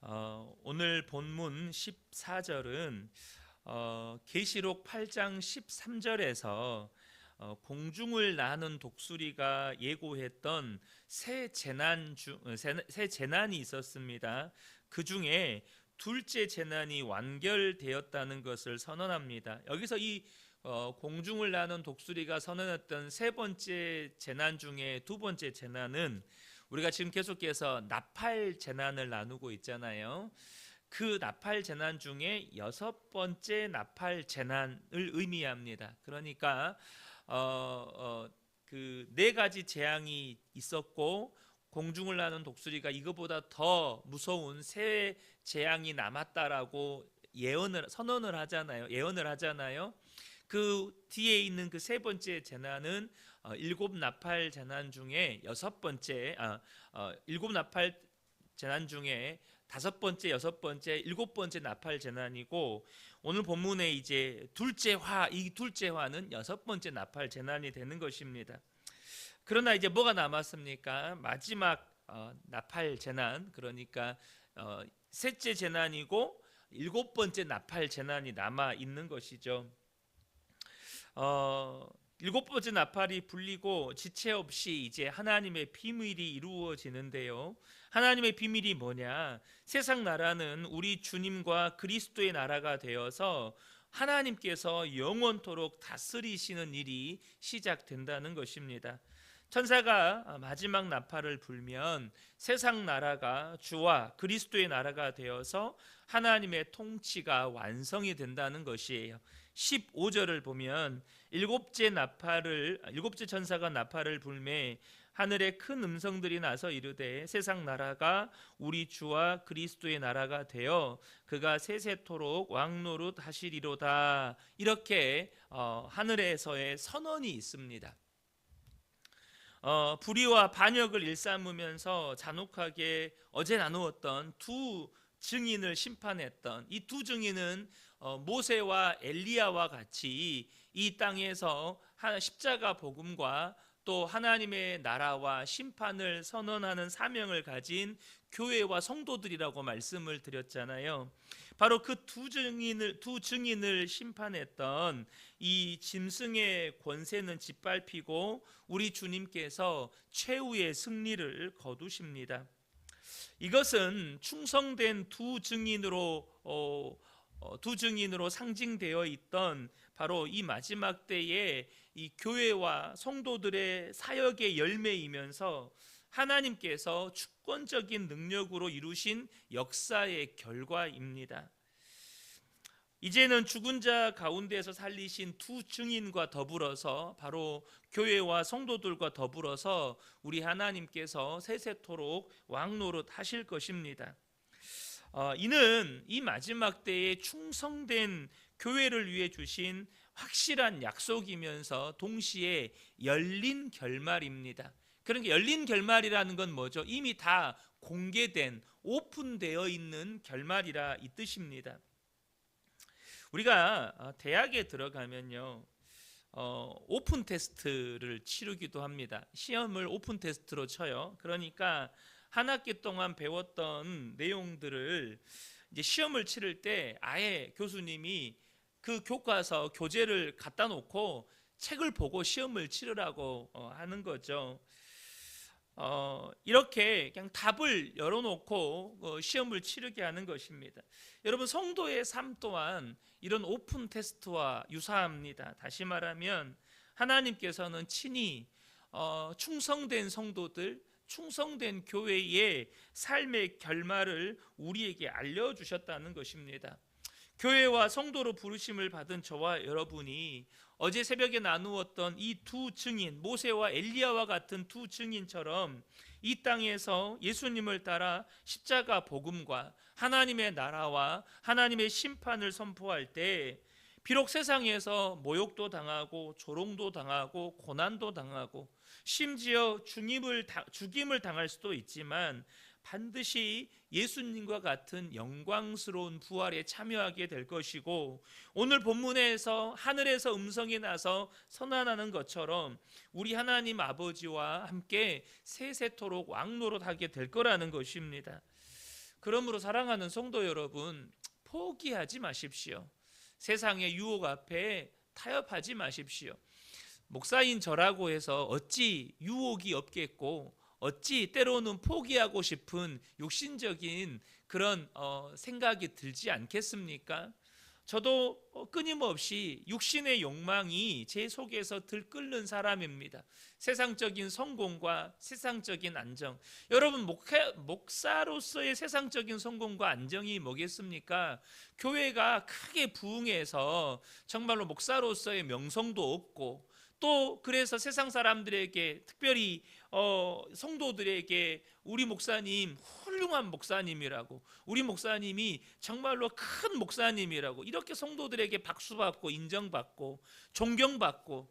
오늘 본문 14절은 계시록 8장 13절에서 공중을 나는 독수리가 예고했던 새 재난이 있었습니다. 그 중에 둘째 재난이 완결되었다는 것을 선언합니다. 여기서 이 공중을 나는 독수리가 선언했던 세 번째 재난 중에 두 번째 재난은 우리가 지금 계속해서 나팔 재난을 나누고 있잖아요. 그 나팔 재난 중에 여섯 번째 나팔 재난을 의미합니다. 그러니까 그 네 가지 재앙이 있었고 공중을 나는 독수리가 이거보다 더 무서운 새 재앙이 남았다라고 선언을 하잖아요. 예언을 하잖아요. 그 뒤에 있는 그 세 번째 재난은 일곱 나팔 재난 중에 일곱 나팔 재난 중에 다섯 번째, 여섯 번째, 일곱 번째 나팔 재난이고, 오늘 본문에 이제 이 둘째 화는 여섯 번째 나팔 재난이 되는 것입니다. 그러나 이제 뭐가 남았습니까? 마지막 나팔 재난, 그러니까 셋째 재난이고 일곱 번째 나팔 재난이 남아 있는 것이죠. 일곱 번째 나팔이 불리고 지체 없이 이제 하나님의 비밀이 이루어지는데요. 하나님의 비밀이 뭐냐? 세상 나라는 우리 주님과 그리스도의 나라가 되어서 하나님께서 영원토록 다스리시는 일이 시작된다는 것입니다. 천사가 마지막 나팔을 불면 세상 나라가 주와 그리스도의 나라가 되어서 하나님의 통치가 완성이 된다는 것이에요. 15절을 보면 일곱째 천사가 나팔을 불매 하늘에 큰 음성들이 나서 이르되 세상 나라가 우리 주와 그리스도의 나라가 되어 그가 세세토록 왕노릇 하시리로다. 이렇게 하늘에서의 선언이 있습니다. 불의와 반역을 일삼으면서 잔혹하게 어제 나누었던 두 증인을 심판했던 이 두 증인은 모세와 엘리야와 같이 이 땅에서 십자가 복음과 또 하나님의 나라와 심판을 선언하는 사명을 가진 교회와 성도들이라고 말씀을 드렸잖아요. 바로 그 두 증인을 심판했던 이 짐승의 권세는 짓밟히고 우리 주님께서 최후의 승리를 거두십니다. 이것은 충성된 두 증인으로 상징되어 있던 바로 이 마지막 때에 이 교회와 성도들의 사역의 열매이면서 하나님께서 주권적인 능력으로 이루신 역사의 결과입니다. 이제는 죽은 자 가운데서 살리신 두 증인과 더불어서 바로 교회와 성도들과 더불어서 우리 하나님께서 세세토록 왕노릇 하실 것입니다. 이는 이 마지막 때에 충성된 교회를 위해 주신 확실한 약속이면서 동시에 열린 결말입니다. 그러니까 열린 결말이라는 건 뭐죠? 이미 다 공개된 오픈되어 있는 결말이라 이 뜻입니다. 우리가 대학에 들어가면요, 오픈 테스트를 치르기도 합니다. 시험을 오픈 테스트로 쳐요. 그러니까 한 학기 동안 배웠던 내용들을 이제 시험을 치를 때 아예 교수님이 그 교과서 교재를 갖다 놓고 책을 보고 시험을 치르라고 하는 거죠. 이렇게 그냥 답을 열어놓고 시험을 치르게 하는 것입니다. 여러분, 성도의 삶 또한 이런 오픈 테스트와 유사합니다. 다시 말하면 하나님께서는 친히 충성된 성도들, 충성된 교회의 삶의 결말을 우리에게 알려주셨다는 것입니다. 교회와 성도로 부르심을 받은 저와 여러분이 어제 새벽에 나누었던 이 두 증인, 모세와 엘리야와 같은 두 증인처럼 이 땅에서 예수님을 따라 십자가 복음과 하나님의 나라와 하나님의 심판을 선포할 때 비록 세상에서 모욕도 당하고 조롱도 당하고 고난도 당하고 심지어 죽임을 당할 수도 있지만 반드시 예수님과 같은 영광스러운 부활에 참여하게 될 것이고, 오늘 본문에서 하늘에서 음성이 나서 선언하는 것처럼 우리 하나님 아버지와 함께 세세토록 왕노릇하게 될 거라는 것입니다. 그러므로 사랑하는 성도 여러분, 포기하지 마십시오. 세상의 유혹 앞에 타협하지 마십시오. 목사인 저라고 해서 어찌 유혹이 없겠고, 어찌 때로는 포기하고 싶은 욕심적인 그런 생각이 들지 않겠습니까? 저도 끊임없이 육신의 욕망이 제 속에서 들끓는 사람입니다. 세상적인 성공과 세상적인 안정. 여러분, 목사로서의 세상적인 성공과 안정이 뭐겠습니까? 교회가 크게 부흥해서 정말로 목사로서의 명성도 없고, 또 그래서 세상 사람들에게, 특별히 성도들에게 우리 목사님 훌륭한 목사님이라고, 우리 목사님이 정말로 큰 목사님이라고, 이렇게 성도들에게 박수받고 인정받고 존경받고,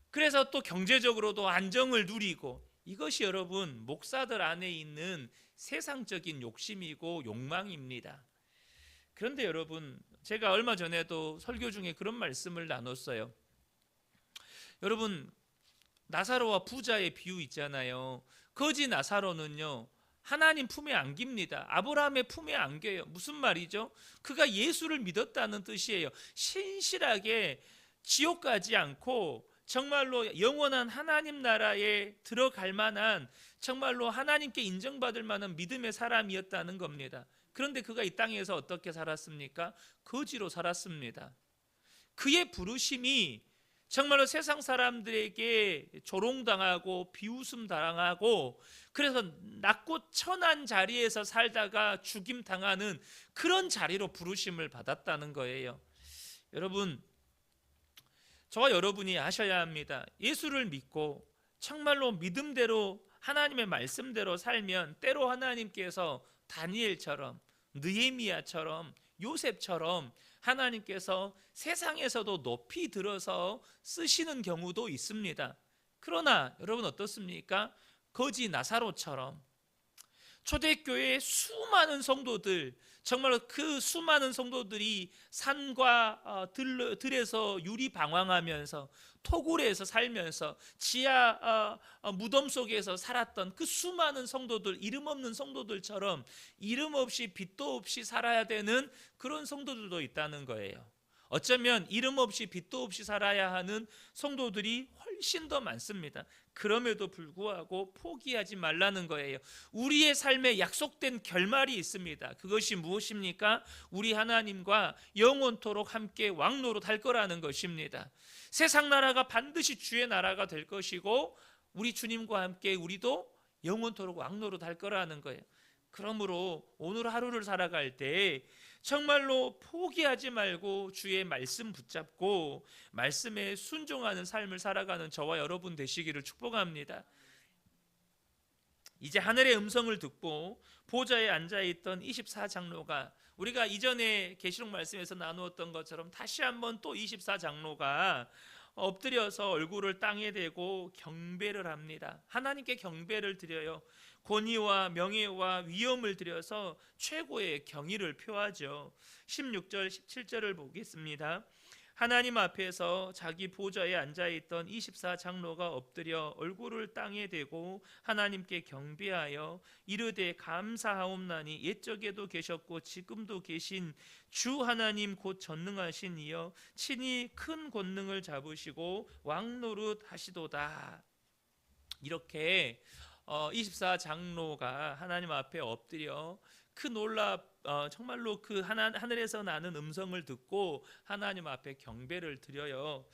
그래서 또 경제적으로도 안정을 누리고, 이것이 여러분 목사들 안에 있는 세상적인 욕심이고 욕망입니다. 그런데 여러분, 제가 얼마 전에도 설교 중에 그런 말씀을 나눴어요. 여러분, 나사로와 부자의 비유 있잖아요. 거지 나사로는요, 하나님 품에 안깁니다. 아브라함의 품에 안겨요. 무슨 말이죠? 그가 예수를 믿었다는 뜻이에요. 신실하게 지옥 가지 않고 정말로 영원한 하나님 나라에 들어갈 만한, 정말로 하나님께 인정받을 만한 믿음의 사람이었다는 겁니다. 그런데 그가 이 땅에서 어떻게 살았습니까? 거지로 살았습니다. 그의 부르심이 정말로 세상 사람들에게 조롱당하고 비웃음 당하고, 그래서 낮고 천한 자리에서 살다가 죽임당하는 그런 자리로 부르심을 받았다는 거예요. 여러분, 저와 여러분이 아셔야 합니다. 예수를 믿고 정말로 믿음대로 하나님의 말씀대로 살면 때로 하나님께서 다니엘처럼, 느헤미야처럼, 요셉처럼 하나님께서 세상에서도 높이 들어서 쓰시는 경우도 있습니다. 그러나 여러분 어떻습니까? 거지 나사로처럼 초대교회의 수많은 성도들, 정말 그 수많은 성도들이 산과 들에서 유리방황하면서, 토굴에서 살면서, 지하 무덤 속에서 살았던 그 수많은 성도들, 이름 없는 성도들처럼 이름 없이 빛도 없이 살아야 되는 그런 성도들도 있다는 거예요. 어쩌면 이름 없이 빛도 없이 살아야 하는 성도들이 훨씬 더 많습니다. 그럼에도 불구하고 포기하지 말라는 거예요. 우리의 삶에 약속된 결말이 있습니다. 그것이 무엇입니까? 우리 하나님과 영원토록 함께 왕노릇 할 거라는 것입니다. 세상 나라가 반드시 주의 나라가 될 것이고, 우리 주님과 함께 우리도 영원토록 왕노릇 할 거라는 거예요. 그러므로 오늘 하루를 살아갈 때 정말로 포기하지 말고 주의 말씀 붙잡고 말씀에 순종하는 삶을 살아가는 저와 여러분 되시기를 축복합니다. 이제 하늘의 음성을 듣고 보좌에 앉아있던 24장로가, 우리가 이전에 계시록 말씀에서 나누었던 것처럼 다시 한번 또 24장로가 엎드려서 얼굴을 땅에 대고 경배를 합니다. 하나님께 경배를 드려요. 권위와 명예와 위엄을 들여서 최고의 경의를 표하죠. 16절 17절을 보겠습니다. 하나님 앞에서 자기 보좌에 앉아있던 24장로가 엎드려 얼굴을 땅에 대고 하나님께 경배하여 이르되 감사하옵나니 옛적에도 계셨고 지금도 계신 주 하나님 곧 전능하신 이여 친히 큰 권능을 잡으시고 왕노릇 하시도다. 이렇게 24장로가 하나님 앞에 엎드려 정말로 그 하늘에서 나는 음성을 듣고 하나님 앞에 경배를 드려요.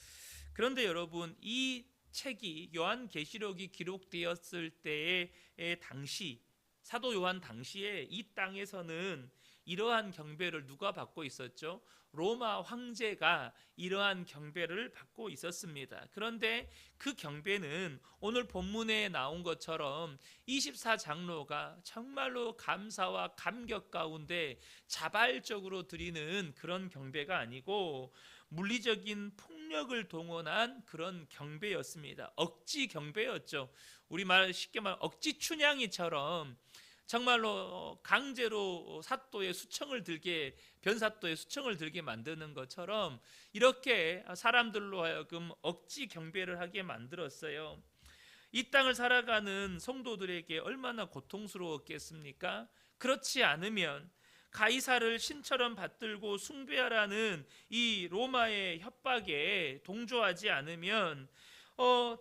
그런데 여러분, 이 책이 요한계시록이 기록되었을 때의 당시, 사도 요한 당시에 이 땅에서는 이러한 경배를 누가 받고 있었죠? 로마 황제가 이러한 경배를 받고 있었습니다. 그런데 그 경배는 오늘 본문에 나온 것처럼 24장로가 정말로 감사와 감격 가운데 자발적으로 드리는 그런 경배가 아니고 물리적인 폭력을 동원한 그런 경배였습니다. 억지 경배였죠. 우리말 쉽게 말 억지 춘향이처럼 정말로 강제로 사또의 수청을 들게, 변사또의 수청을 들게 만드는 것처럼 이렇게 사람들로 하여금 억지 경배를 하게 만들었어요. 이 땅을 살아가는 성도들에게 얼마나 고통스러웠겠습니까? 그렇지 않으면 가이사를 신처럼 받들고 숭배하라는 이 로마의 협박에 동조하지 않으면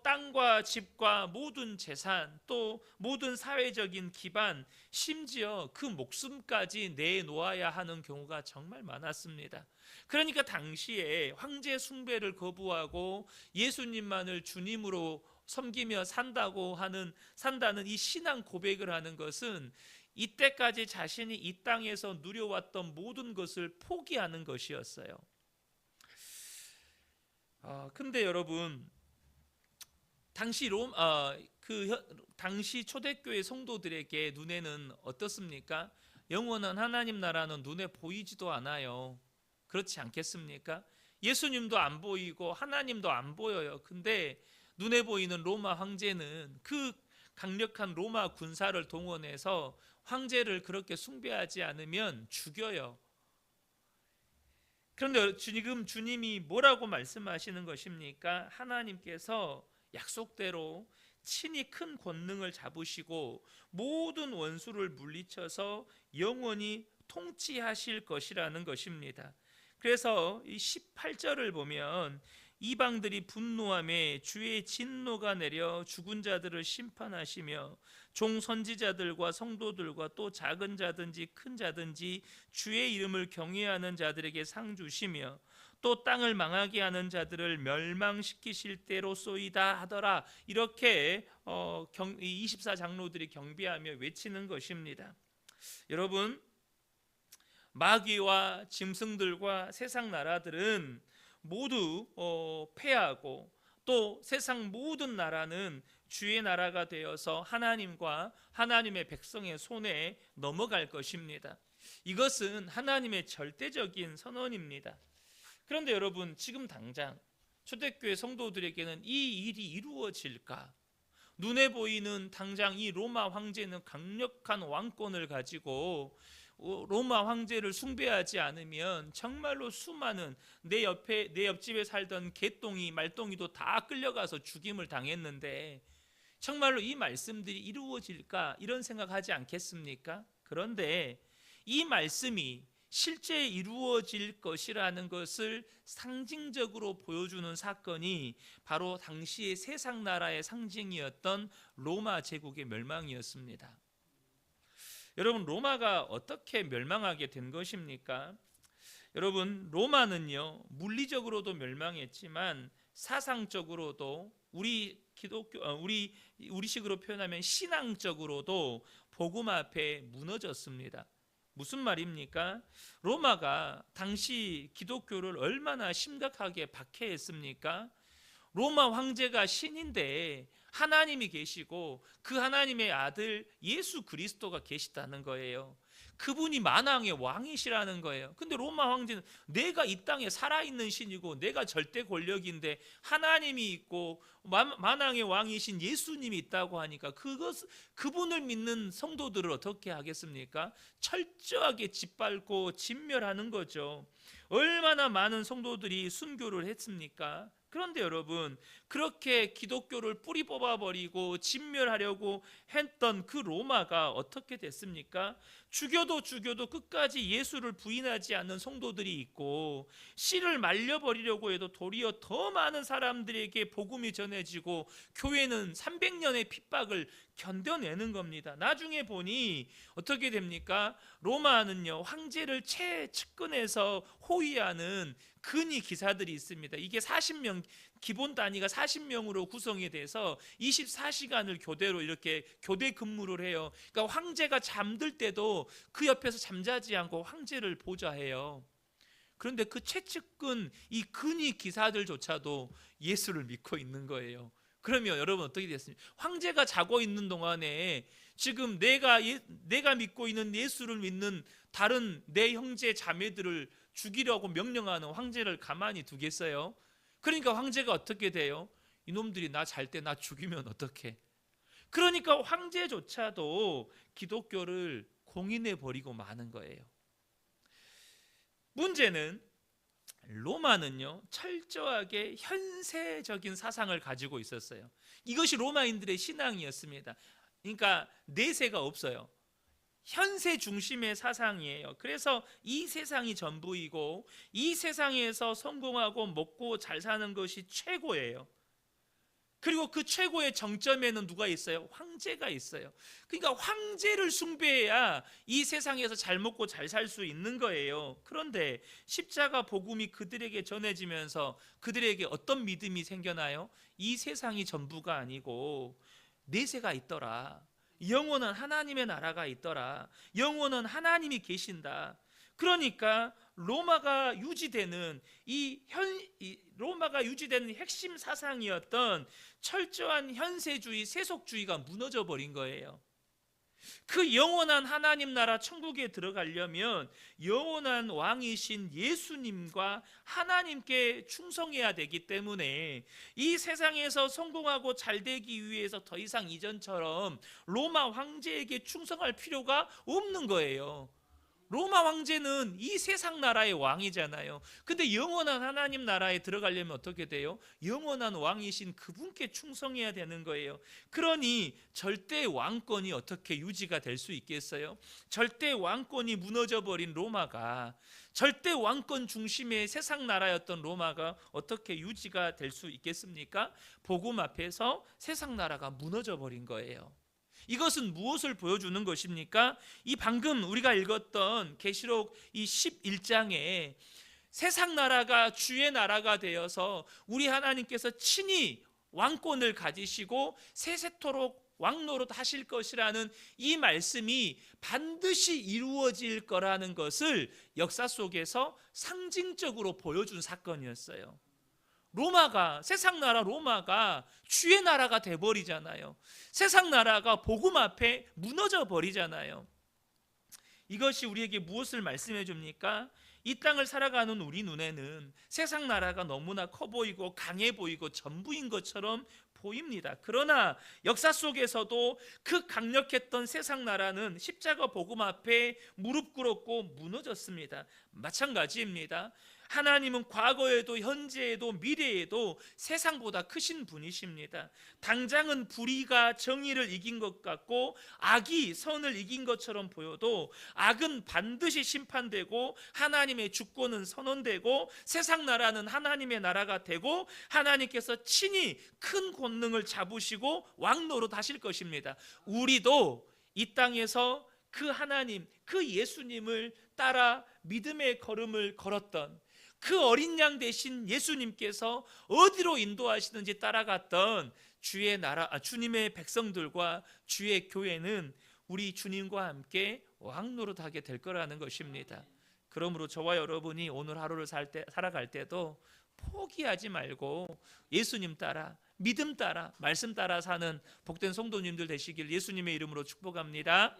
땅과 집과 모든 재산, 또 모든 사회적인 기반, 심지어 그 목숨까지 내놓아야 하는 경우가 정말 많았습니다. 그러니까 당시에 황제 숭배를 거부하고 예수님만을 주님으로 섬기며 산다는 이 신앙 고백을 하는 것은 이때까지 자신이 이 땅에서 누려왔던 모든 것을 포기하는 것이었어요. 근데 여러분, 당시 초대교회 성도들에게 눈에는 어떻습니까? 영원한 하나님 나라는 눈에 보이지도 않아요. 그렇지 않겠습니까? 예수님도 안 보이고 하나님도 안 보여요. 근데 눈에 보이는 로마 황제는 그 강력한 로마 군사를 동원해서 황제를 그렇게 숭배하지 않으면 죽여요. 그런데 지금 주님이 뭐라고 말씀하시는 것입니까? 하나님께서 약속대로 친히 큰 권능을 잡으시고 모든 원수를 물리쳐서 영원히 통치하실 것이라는 것입니다. 그래서 이 18절을 보면 이방들이 분노함에 주의 진노가 내려 죽은 자들을 심판하시며 종 선지자들과 성도들과 또 작은 자든지 큰 자든지 주의 이름을 경외하는 자들에게 상 주시며 또 땅을 망하게 하는 자들을 멸망시키실 때로소이다 하더라. 이렇게 24장로들이 경배하며 외치는 것입니다. 여러분, 마귀와 짐승들과 세상 나라들은 모두 패하고 또 세상 모든 나라는 주의 나라가 되어서 하나님과 하나님의 백성의 손에 넘어갈 것입니다. 이것은 하나님의 절대적인 선언입니다. 그런데 여러분, 지금 당장 초대교회 성도들에게는 이 일이 이루어질까? 눈에 보이는 당장 이 로마 황제는 강력한 왕권을 가지고 로마 황제를 숭배하지 않으면 정말로 수많은 내 옆집에 살던 개똥이 말똥이도 다 끌려가서 죽임을 당했는데 정말로 이 말씀들이 이루어질까? 이런 생각하지 않겠습니까? 그런데 이 말씀이 실제 이루어질 것이라는 것을 상징적으로 보여주는 사건이 바로 당시의 세상 나라의 상징이었던 로마 제국의 멸망이었습니다. 여러분, 로마가 어떻게 멸망하게 된 것입니까? 여러분, 로마는요, 물리적으로도 멸망했지만 사상적으로도 우리식으로 표현하면 신앙적으로도 복음 앞에 무너졌습니다. 무슨 말입니까? 로마가 당시 기독교를 얼마나 심각하게 박해했습니까? 로마 황제가 신인데 하나님이 계시고 그 하나님의 아들 예수 그리스도가 계시다는 거예요. 그분이 만왕의 왕이시라는 거예요. 근데 로마 황제는 내가 이 땅에 살아있는 신이고 내가 절대 권력인데 하나님이 있고 만왕의 왕이신 예수님이 있다고 하니까 그분을 믿는 성도들을 어떻게 하겠습니까? 철저하게 짓밟고 진멸하는 거죠. 얼마나 많은 성도들이 순교를 했습니까? 그런데 여러분, 그렇게 기독교를 뿌리 뽑아버리고 진멸하려고 했던 그 로마가 어떻게 됐습니까? 죽여도 끝까지 예수를 부인하지 않는 성도들이 있고, 씨를 말려버리려고 해도 도리어 더 많은 사람들에게 복음이 전해지고 교회는 300년의 핍박을 견뎌내는 겁니다. 나중에 보니 어떻게 됩니까? 로마는요, 황제를 최측근에서 호위하는 근위 기사들이 있습니다. 이게 40명, 기본 단위가 40명으로 구성이 돼서 24시간을 교대로 이렇게 교대 근무를 해요. 그러니까 황제가 잠들 때도 그 옆에서 잠자지 않고 황제를 보좌해요. 그런데 그 최측근 이 근위 기사들조차도 예수를 믿고 있는 거예요. 그러면 여러분 어떻게 됐습니까? 황제가 자고 있는 동안에 지금 내가 믿고 있는 예수를 믿는 다른 내 형제 자매들을 죽이려고 명령하는 황제를 가만히 두겠어요? 그러니까 황제가 어떻게 돼요? 이놈들이 나 잘 때 나 죽이면 어떡해? 그러니까 황제조차도 기독교를 공인해 버리고 마는 거예요. 문제는 로마는요, 철저하게 현세적인 사상을 가지고 있었어요. 이것이 로마인들의 신앙이었습니다. 그러니까 내세가 없어요. 현세 중심의 사상이에요. 그래서 이 세상이 전부이고 이 세상에서 성공하고 먹고 잘 사는 것이 최고예요. 그리고 그 최고의 정점에는 누가 있어요? 황제가 있어요. 그러니까 황제를 숭배해야 이 세상에서 잘 먹고 잘 살 수 있는 거예요. 그런데 십자가 복음이 그들에게 전해지면서 그들에게 어떤 믿음이 생겨나요? 이 세상이 전부가 아니고 내세가 있더라. 영원한 하나님의 나라가 있더라. 영원한 하나님이 계신다. 그러니까 로마가 유지되는 로마가 유지되는 핵심 사상이었던 철저한 현세주의, 세속주의가 무너져 버린 거예요. 그 영원한 하나님 나라 천국에 들어가려면 영원한 왕이신 예수님과 하나님께 충성해야 되기 때문에 이 세상에서 성공하고 잘 되기 위해서 더 이상 이전처럼 로마 황제에게 충성할 필요가 없는 거예요. 로마 황제는 이 세상 나라의 왕이잖아요. 근데 영원한 하나님 나라에 들어가려면 어떻게 돼요? 영원한 왕이신 그분께 충성해야 되는 거예요. 그러니 절대 왕권이 어떻게 유지가 될 수 있겠어요? 절대 왕권이 무너져버린 로마가, 절대 왕권 중심의 세상 나라였던 로마가 어떻게 유지가 될 수 있겠습니까? 복음 앞에서 세상 나라가 무너져버린 거예요. 이것은 무엇을 보여주는 것입니까? 이 방금 우리가 읽었던 계시록 이 11장에 세상 나라가 주의 나라가 되어서 우리 하나님께서 친히 왕권을 가지시고 세세토록 왕노릇 하실 것이라는 이 말씀이 반드시 이루어질 거라는 것을 역사 속에서 상징적으로 보여준 사건이었어요. 로마가, 세상 나라 로마가 주의 나라가 돼버리잖아요. 세상 나라가 복음 앞에 무너져 버리잖아요. 이것이 우리에게 무엇을 말씀해 줍니까? 이 땅을 살아가는 우리 눈에는 세상 나라가 너무나 커 보이고 강해 보이고 전부인 것처럼 보입니다. 그러나 역사 속에서도 그 강력했던 세상 나라는 십자가 복음 앞에 무릎 꿇었고 무너졌습니다. 마찬가지입니다. 하나님은 과거에도 현재에도 미래에도 세상보다 크신 분이십니다. 당장은 불의가 정의를 이긴 것 같고 악이 선을 이긴 것처럼 보여도 악은 반드시 심판되고 하나님의 주권은 선언되고 세상 나라는 하나님의 나라가 되고 하나님께서 친히 큰 권능을 잡으시고 왕노릇 하실 것입니다. 우리도 이 땅에서 그 하나님, 그 예수님을 따라 믿음의 걸음을 걸었던 그 어린 양 되신 예수님께서 어디로 인도하시는지 따라갔던 주의 나라, 주님의 백성들과 주의 교회는 우리 주님과 함께 왕노릇하게 될 거라는 것입니다. 그러므로 저와 여러분이 오늘 하루를 살아갈 때도 포기하지 말고 예수님 따라, 믿음 따라, 말씀 따라 사는 복된 성도님들 되시길 예수님의 이름으로 축복합니다.